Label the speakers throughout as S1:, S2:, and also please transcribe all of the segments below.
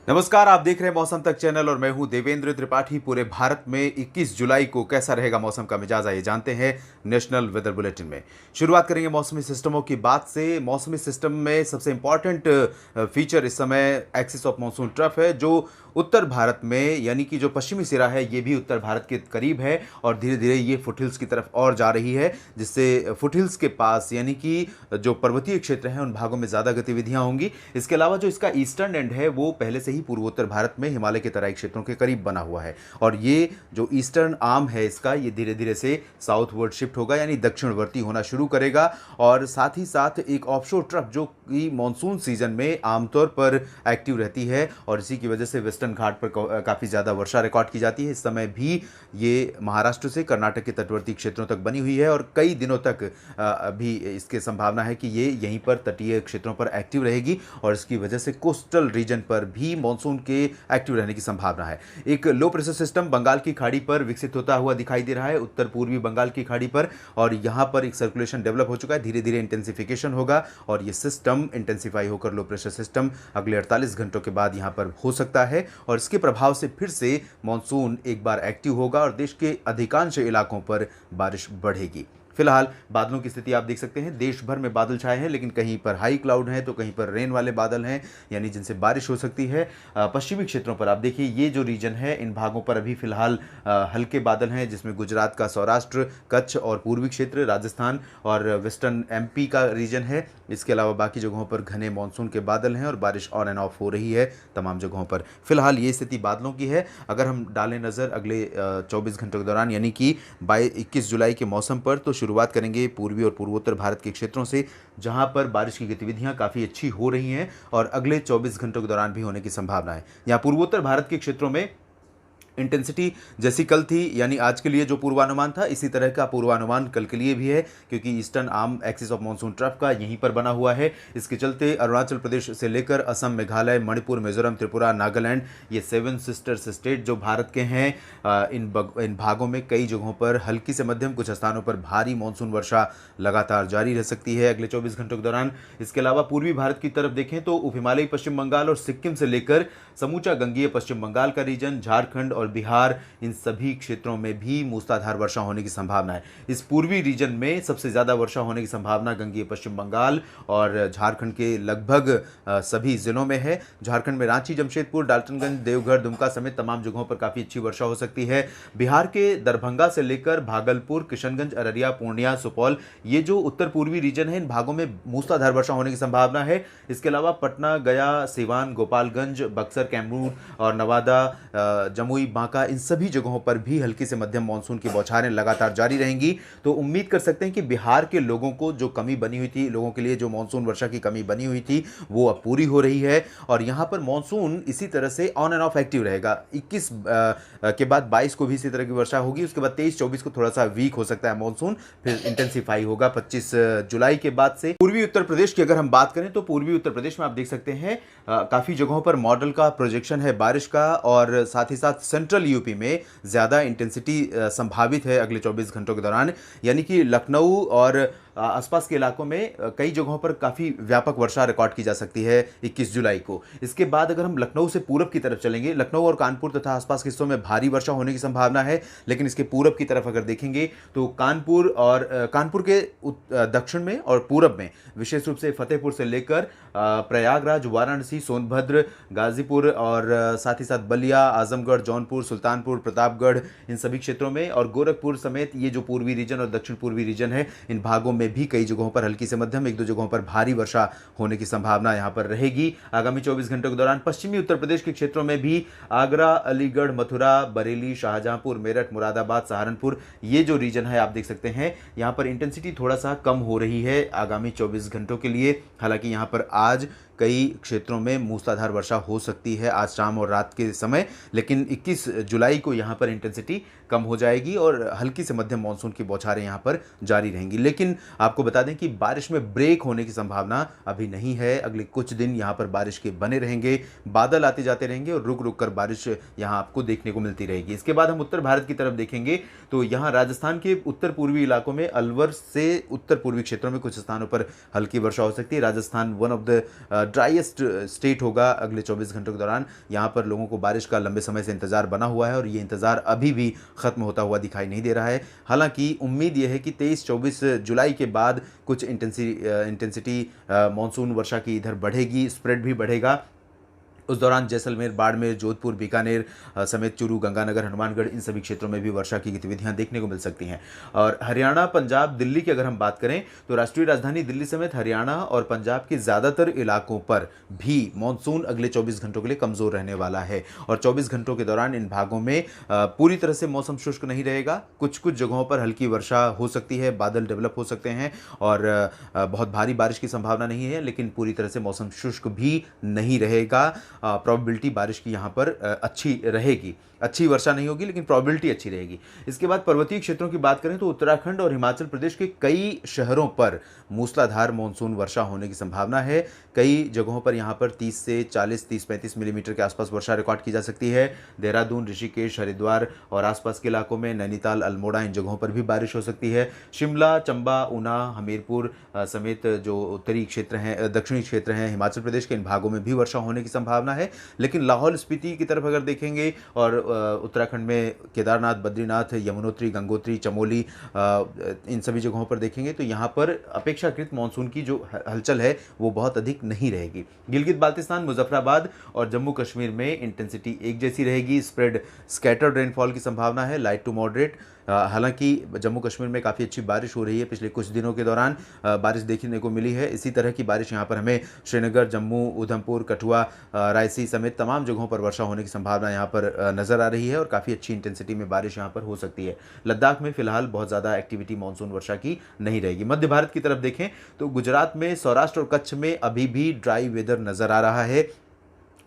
S1: नमस्कार, आप देख रहे हैं मौसम तक चैनल और मैं हूं देवेंद्र त्रिपाठी। पूरे भारत में 21 जुलाई को कैसा रहेगा मौसम का मिजाज, ये जानते हैं नेशनल वेदर बुलेटिन में। शुरुआत करेंगे मौसमी सिस्टमों की बात से। मौसमी सिस्टम में सबसे इंपॉर्टेंट फीचर इस समय एक्सिस ऑफ मानसून ट्रफ है, जो उत्तर भारत में यानी कि जो पश्चिमी सिरा है ये भी उत्तर भारत के करीब है और धीरे धीरे ये फुटहिल्स की तरफ और जा रही है, जिससे फुटहिल्स के पास यानी कि जो पर्वतीय क्षेत्र हैं उन भागों में ज़्यादा गतिविधियां होंगी। इसके अलावा जो इसका ईस्टर्न एंड है वो पहले से ही पूर्वोत्तर भारत में हिमालय के तराई क्षेत्रों के करीब बना हुआ है और ये जो ईस्टर्न आर्म है इसका ये धीरे धीरे से साउथवर्ड शिफ्ट होगा यानी दक्षिणवर्ती होना शुरू करेगा। और साथ ही साथ एक ऑफशोर ट्रफ जो कि मानसून सीजन में आमतौर पर एक्टिव रहती है और इसी की वजह से वेस्टर्न घाट पर काफ़ी ज़्यादा वर्षा रिकॉर्ड की जाती है। इस समय भी ये महाराष्ट्र से कर्नाटक के तटवर्ती क्षेत्रों तक बनी हुई है और कई दिनों तक अभी इसकी संभावना है कि ये यहीं पर तटीय क्षेत्रों पर एक्टिव रहेगी और इसकी वजह से कोस्टल रीजन पर भी मानसून के एक्टिव रहने की संभावना है। एक लो प्रेशर सिस्टम बंगाल की खाड़ी पर विकसित होता हुआ दिखाई दे रहा है, उत्तर पूर्वी बंगाल की खाड़ी पर, और यहाँ पर एक सर्कुलेशन डेवलप हो चुका है। धीरे धीरे इंटेंसिफिकेशन होगा और ये सिस्टम इंटेंसिफाई होकर लो प्रेशर सिस्टम अगले 48 घंटों के बाद यहाँ पर हो सकता है और इसके प्रभाव से फिर से मानसून एक बार एक्टिव होगा और देश के अधिकांश इलाकों पर बारिश बढ़ेगी। फिलहाल बादलों की स्थिति आप देख सकते हैं, देश भर में बादल छाए हैं लेकिन कहीं पर हाई क्लाउड हैं तो कहीं पर रेन वाले बादल हैं यानी जिनसे बारिश हो सकती है। पश्चिमी क्षेत्रों पर आप देखिए ये जो रीजन है इन भागों पर अभी फिलहाल हल्के बादल हैं, जिसमें गुजरात का सौराष्ट्र, कच्छ और पूर्वी क्षेत्र, राजस्थान और वेस्टर्न एमपी का रीजन है। इसके अलावा बाकी जगहों पर घने मानसून के बादल हैं और बारिश ऑन एंड ऑफ हो रही है तमाम जगहों पर। फिलहाल ये स्थिति बादलों की है। अगर हम डालें नज़र अगले 24 घंटों के दौरान यानी कि 21 जुलाई के मौसम पर, तो शुरुआत करेंगे पूर्वी और पूर्वोत्तर भारत के क्षेत्रों से जहां पर बारिश की गतिविधियां काफ़ी अच्छी हो रही हैं और अगले 24 घंटों के दौरान भी होने की संभावना है। यहां पूर्वोत्तर भारत के क्षेत्रों में इंटेंसिटी जैसी कल थी यानी आज के लिए जो पूर्वानुमान था इसी तरह का पूर्वानुमान कल के लिए भी है, क्योंकि eastern arm axis of monsoon trough का यहीं पर बना हुआ है। इसके चलते अरुणाचल प्रदेश से लेकर असम, मेघालय, मणिपुर, मिजोरम, त्रिपुरा, नागालैंड, ये 7 सिस्टर्स स्टेट जो भारत के हैं, इन भागों में कई जगहों पर हल्की से मध्यम, कुछ स्थानों पर भारी मानसून वर्षा लगातार जारी रह सकती है अगले 24 घंटों के दौरान। इसके अलावा पूर्वी भारत की तरफ देखें तो उप हिमालयी पश्चिम बंगाल और सिक्किम से लेकर समूचा गंगीय पश्चिम बंगाल का रीजन, झारखंड और बिहार, इन सभी क्षेत्रों में भी मूसलाधार वर्षा होने की संभावना है। इस पूर्वी रीजन में सबसे ज़्यादा वर्षा होने की संभावना गंगीय पश्चिम बंगाल और झारखंड के लगभग सभी जिलों में है। झारखंड में रांची, जमशेदपुर, डाल्टनगंज, देवघर, दुमका समेत तमाम जगहों पर काफ़ी अच्छी वर्षा हो सकती है। बिहार के दरभंगा से लेकर भागलपुर, किशनगंज, अररिया, पूर्णिया, सुपौल, ये जो उत्तर पूर्वी रीजन है इन भागों में मूसलाधार वर्षा होने की संभावना है। इसके अलावा पटना, गया, सिवान, गोपालगंज, बक्सर, कैमरून और नवादा, जमुई, बांका, इन सभी जगहों पर भी हल्की से मध्यम मानसून की बौछारें लगातार जारी रहेंगी। तो उम्मीद कर सकते हैं कि बिहार के लोगों को जो कमी बनी हुई थी, लोगों के लिए जो मानसून वर्षा की कमी बनी हुई थी वो अब पूरी हो रही है और यहाँ पर मानसून इसी तरह से ऑन एंड ऑफ एक्टिव रहेगा। 21 के बाद 22 को भी इसी तरह की वर्षा होगी। उसके बाद 23-24 को थोड़ा सा वीक हो सकता है मानसून, फिर इंटेंसिफाई होगा 25 जुलाई के बाद से। पूर्वी उत्तर प्रदेश की अगर हम बात करें तो पूर्वी उत्तर प्रदेश में आप देख सकते हैं काफ़ी जगहों पर मॉडल का प्रोजेक्शन है बारिश का और साथ ही साथ सेंट्रल यूपी में ज़्यादा इंटेंसिटी संभावित है अगले 24 घंटों के दौरान, यानी कि लखनऊ और आसपास के इलाकों में कई जगहों पर काफ़ी व्यापक वर्षा रिकॉर्ड की जा सकती है 21 जुलाई को। इसके बाद अगर हम लखनऊ से पूरब की तरफ चलेंगे, लखनऊ और कानपुर तथा आसपास के हिस्सों में भारी वर्षा होने की संभावना है, लेकिन इसके पूरब की तरफ अगर देखेंगे तो कानपुर के दक्षिण में और पूरब में, विशेष रूप से फतेहपुर से लेकर प्रयागराज, वाराणसी, सोनभद्र, गाजीपुर और साथ ही साथ बलिया, आजमगढ़, जौनपुर, सुल्तानपुर, प्रतापगढ़, इन सभी क्षेत्रों में और गोरखपुर समेत ये जो पूर्वी रीजन और दक्षिण पूर्वी रीजन है इन भागों में भी कई जगहों पर हल्की से मध्यम, एक दो जगहों पर भारी वर्षा होने की संभावना यहां पर रहेगी आगामी 24 घंटों के दौरान। पश्चिमी उत्तर प्रदेश के क्षेत्रों में भी आगरा, अलीगढ़, मथुरा, बरेली, शाहजहांपुर, मेरठ, मुरादाबाद, सहारनपुर, ये जो रीजन है आप देख सकते हैं यहां पर इंटेंसिटी थोड़ा सा कम हो रही है आगामी 24 घंटों के लिए। हालांकि यहां पर आज कई क्षेत्रों में मूसलाधार वर्षा हो सकती है आज शाम और रात के समय, लेकिन 21 जुलाई को यहाँ पर इंटेंसिटी कम हो जाएगी और हल्की से मध्यम मानसून की बौछारें यहाँ पर जारी रहेंगी। लेकिन आपको बता दें कि बारिश में ब्रेक होने की संभावना अभी नहीं है। अगले कुछ दिन यहाँ पर बारिश के बने रहेंगे, बादल आते जाते रहेंगे और रुक रुक कर बारिश यहाँ आपको देखने को मिलती रहेगी। इसके बाद हम उत्तर भारत की तरफ देखेंगे तो यहाँ राजस्थान के उत्तर पूर्वी इलाकों में अलवर से उत्तर पूर्वी क्षेत्रों में कुछ स्थानों पर हल्की वर्षा हो सकती है। Rajasthan one of the driest state होगा अगले 24 घंटों के दौरान। यहाँ पर लोगों को बारिश का लंबे समय से इंतजार बना हुआ है और ये इंतजार अभी भी खत्म होता हुआ दिखाई नहीं दे रहा है। हालांकि उम्मीद यह है कि 23-24 जुलाई के बाद कुछ इंटेंसिटी मानसून वर्षा की इधर बढ़ेगी, स्प्रेड भी बढ़ेगा। उस दौरान जैसलमेर, बाड़मेर, जोधपुर, बीकानेर समेत चूरू, गंगानगर, हनुमानगढ़ इन सभी क्षेत्रों में भी वर्षा की गतिविधियां देखने को मिल सकती हैं। और हरियाणा, पंजाब, दिल्ली की अगर हम बात करें तो राष्ट्रीय राजधानी दिल्ली समेत हरियाणा और पंजाब के ज़्यादातर इलाकों पर भी मानसून अगले 24 घंटों के लिए कमज़ोर रहने वाला है। और 24 घंटों के दौरान इन भागों में पूरी तरह से मौसम शुष्क नहीं रहेगा। कुछ कुछ जगहों पर हल्की वर्षा हो सकती है, बादल डेवलप हो सकते हैं और बहुत भारी बारिश की संभावना नहीं है, लेकिन पूरी तरह से मौसम शुष्क भी नहीं रहेगा। प्रोबेबिलिटी बारिश की यहाँ पर अच्छी रहेगी। अच्छी वर्षा नहीं होगी लेकिन प्रोबेबिलिटी अच्छी रहेगी। इसके बाद पर्वतीय क्षेत्रों की बात करें तो उत्तराखंड और हिमाचल प्रदेश के कई शहरों पर मूसलाधार मानसून वर्षा होने की संभावना है। कई जगहों पर यहाँ पर 30 से 40, 30-35 मिलीमीटर के आसपास वर्षा रिकॉर्ड की जा सकती है। देहरादून, ऋषिकेश, हरिद्वार और आसपास के इलाकों में, नैनीताल, अल्मोड़ा इन जगहों पर भी बारिश हो सकती है। शिमला, चंबा, ऊना, हमीरपुर समेत जो उत्तरी क्षेत्र हैं, दक्षिणी क्षेत्र हैं हिमाचल प्रदेश के, इन भागों में भी वर्षा होने की संभावना है। लेकिन लाहौल स्पीति की तरफ अगर देखेंगे और उत्तराखंड में केदारनाथ, बद्रीनाथ, यमुनोत्री, गंगोत्री, चमोली इन सभी जगहों पर देखेंगे तो यहाँ पर अपेक्षाकृत मानसून की जो हलचल है वो बहुत अधिक नहीं रहेगी। गिलगित बाल्तिस्तान, मुजफ्फराबाद और जम्मू कश्मीर में इंटेंसिटी एक जैसी रहेगी। स्प्रेड स्कैटर्ड रेनफॉल की संभावना है, लाइट टू मॉडरेट। हालांकि जम्मू कश्मीर में काफ़ी अच्छी बारिश हो रही है, पिछले कुछ दिनों के दौरान बारिश देखने को मिली है। इसी तरह की बारिश यहाँ पर हमें श्रीनगर, जम्मू, उधमपुर, कठुआ, रायसी समेत तमाम जगहों पर वर्षा होने की संभावना यहाँ पर नज़र आ रही है और काफ़ी अच्छी इंटेंसिटी में बारिश यहाँ पर हो सकती है। लद्दाख में फिलहाल बहुत ज़्यादा एक्टिविटी मानसून वर्षा की नहीं रहेगी। मध्य भारत की तरफ देखें तो गुजरात में, सौराष्ट्र और कच्छ में अभी भी ड्राई वेदर नज़र आ रहा है।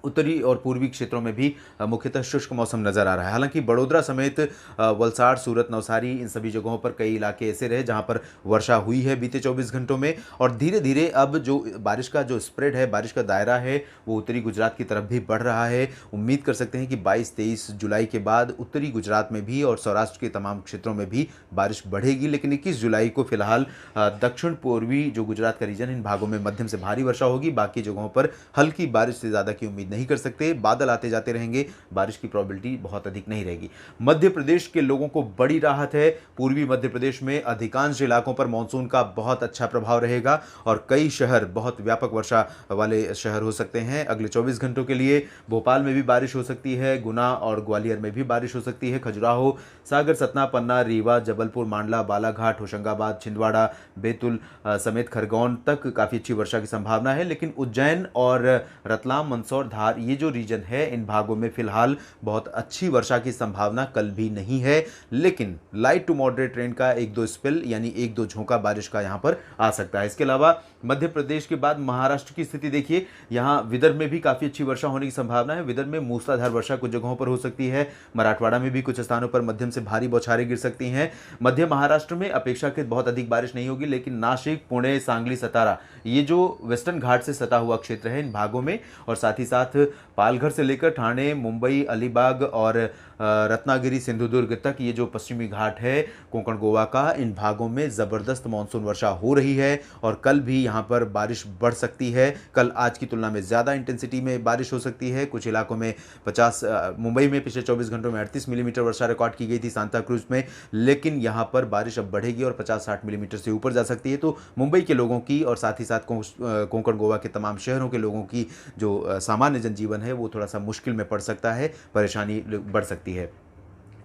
S1: उत्तरी और पूर्वी क्षेत्रों में भी मुख्यतः शुष्क मौसम नजर आ रहा है। हालांकि बड़ोदरा समेत वलसाड़, सूरत, नवसारी इन सभी जगहों पर कई इलाके ऐसे रहे जहां पर वर्षा हुई है बीते 24 घंटों में। और धीरे धीरे अब जो बारिश का जो स्प्रेड है, बारिश का दायरा है, वो उत्तरी गुजरात की तरफ भी बढ़ रहा है। उम्मीद कर सकते हैं कि 22-23 जुलाई के बाद उत्तरी गुजरात में भी और सौराष्ट्र के तमाम क्षेत्रों में भी बारिश बढ़ेगी। लेकिन 21 जुलाई को फिलहाल दक्षिण पूर्वी जो गुजरात का रीजन, इन भागों में मध्यम से भारी वर्षा होगी। बाकी जगहों पर हल्की बारिश से ज़्यादा की उम्मीद नहीं कर सकते। बादल आते जाते रहेंगे, बारिश की प्रोबेबिलिटी बहुत अधिक नहीं रहेगी। मध्य प्रदेश के लोगों को बड़ी राहत है। पूर्वी मध्य प्रदेश में अधिकांश इलाकों पर मानसून का बहुत अच्छा प्रभाव रहेगा और कई शहर बहुत व्यापक वर्षा वाले शहर हो सकते हैं अगले 24 घंटों के लिए। भोपाल में भी बारिश हो सकती है, गुना और ग्वालियर में भी बारिश हो सकती है। खजुराहो, सागर, सतना, पन्ना, रीवा, जबलपुर, मांडला, बालाघाट, होशंगाबाद, छिंदवाड़ा, बैतूल समेत खरगोन तक काफ़ी अच्छी वर्षा की संभावना है। लेकिन उज्जैन और रतलाम, मंदसौर, धार ये जो रीजन है, इन भागों में फिलहाल बहुत अच्छी वर्षा की संभावना कल भी नहीं है। लेकिन लाइट टू मॉडरेट रेन का 1-2 स्पेल यानी 1-2 झोंका बारिश का यहां पर आ सकता है। इसके अलावा मध्य प्रदेश के बाद महाराष्ट्र की स्थिति देखिए। यहां विदर्भ में भी काफी अच्छी वर्षा होने की संभावना है। विदर्भ में मूसलाधार वर्षा कुछ जगहों पर हो सकती है। मराठवाड़ा में भी कुछ स्थानों पर मध्यम से भारी बौछारें गिर सकती हैं। मध्य महाराष्ट्र में अपेक्षाकृत बहुत अधिक बारिश नहीं होगी, लेकिन नासिक, पुणे, सांगली, सतारा ये जो वेस्टर्न घाट से सटा हुआ क्षेत्र है, इन भागों में और साथ ही साथ पालघर से लेकर ठाणे, मुंबई, अलीबाग और रत्नागिरी, सिंधुदुर्ग तक ये जो पश्चिमी घाट है कोंकण गोवा का, इन भागों में ज़बरदस्त मानसून वर्षा हो रही है और कल भी यहाँ पर बारिश बढ़ सकती है। कल आज की तुलना में ज़्यादा इंटेंसिटी में बारिश हो सकती है। कुछ इलाकों में 50, मुंबई में पिछले 24 घंटों में 38 मिलीमीटर वर्षा रिकॉर्ड की गई थी सांता क्रूज में, लेकिन यहाँ पर बारिश अब बढ़ेगी और 50-60 मिलीमीटर से ऊपर जा सकती है। तो मुंबई के लोगों की और साथ ही साथ कोंकण गोवा के तमाम शहरों के लोगों की जो सामान्य जनजीवन है वो थोड़ा सा मुश्किल में पड़ सकता है, परेशानी बढ़ सकती है।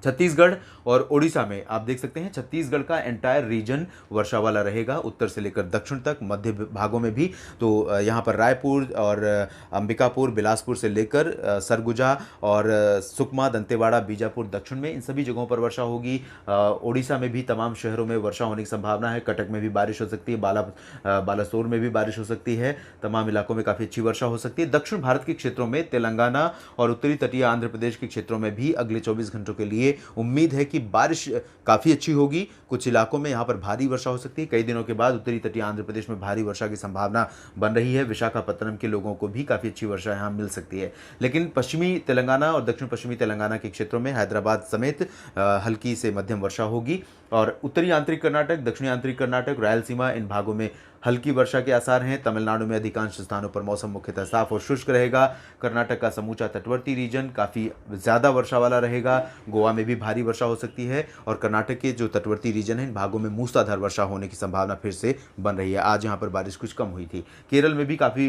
S1: छत्तीसगढ़ और ओडिशा में आप देख सकते हैं, छत्तीसगढ़ का एंटायर रीजन वर्षा वाला रहेगा, उत्तर से लेकर दक्षिण तक, मध्य भागों में भी। तो यहाँ पर रायपुर और अंबिकापुर, बिलासपुर से लेकर सरगुजा और सुकमा, दंतेवाड़ा, बीजापुर दक्षिण में, इन सभी जगहों पर वर्षा होगी। ओडिशा में भी तमाम शहरों में वर्षा होने की संभावना है। कटक में भी बारिश हो सकती है, बालासोर में भी बारिश हो सकती है। तमाम इलाकों में काफ़ी अच्छी वर्षा हो सकती है। दक्षिण भारत के क्षेत्रों में, तेलंगाना और उत्तरी तटीय आंध्र प्रदेश के क्षेत्रों में भी अगले 24 घंटों के लिए उम्मीद है कि बारिश काफ़ी अच्छी होगी। कुछ इलाकों में यहाँ पर भारी वर्षा हो सकती है। कई दिनों के बाद उत्तरी तटीय आंध्र प्रदेश में भारी वर्षा की संभावना बन रही है। विशाखापत्तनम के लोगों को भी काफ़ी अच्छी वर्षा यहाँ मिल सकती है। लेकिन पश्चिमी तेलंगाना और दक्षिण पश्चिमी तेलंगाना के क्षेत्रों में, हैदराबाद समेत हल्की से मध्यम वर्षा होगी। और उत्तरी आंतरिक कर्नाटक, दक्षिणी आंतरिक कर्नाटक, रायलसीमा, इन भागों में हल्की वर्षा के आसार हैं। तमिलनाडु में अधिकांश स्थानों पर मौसम मुख्यतः साफ और शुष्क रहेगा। कर्नाटक का समूचा तटवर्ती रीजन काफ़ी ज़्यादा वर्षा वाला रहेगा। गोवा में भी भारी वर्षा हो सकती है और कर्नाटक के जो तटवर्ती रीजन है इन भागों में मूसलाधार वर्षा होने की संभावना फिर से बन रही है। आज यहाँ पर बारिश कुछ कम हुई थी। केरल में भी काफ़ी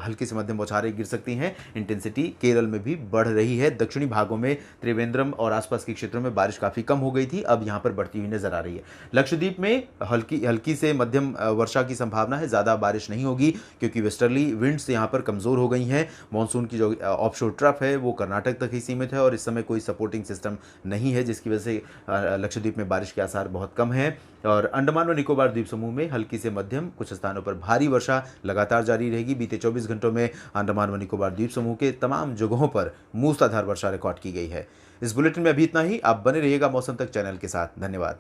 S1: हल्की से मध्यम बौछारें गिर सकती हैं। इंटेंसिटी केरल में भी बढ़ रही है। दक्षिणी भागों में त्रिवेंद्रम और आसपास के क्षेत्रों में बारिश काफ़ी कम हो गई थी, अब यहाँ पर बढ़ती हुई नजर आ रही है। लक्षद्वीप में हल्की से मध्यम वर्षा की संभावना है, ज़्यादा बारिश नहीं होगी क्योंकि वेस्टर्ली विंड्स यहाँ पर कमज़ोर हो गई हैं। मानसून की जो ऑफशोर ट्रफ है वो कर्नाटक तक ही सीमित है और इस समय कोई सपोर्टिंग सिस्टम नहीं है, जिसकी वजह से लक्षद्वीप में बारिश के आसार बहुत कम हैं। और अंडमान व निकोबार द्वीप समूह में हल्की से मध्यम, कुछ स्थानों पर भारी वर्षा लगातार जारी रहेगी। बीते 24 घंटों में अंडमान व निकोबार द्वीप समूह के तमाम जगहों पर मूसलाधार वर्षा रिकॉर्ड की गई है। इस बुलेटिन में अभी इतना ही। आप बने रहिएगा मौसम तक चैनल के साथ। धन्यवाद।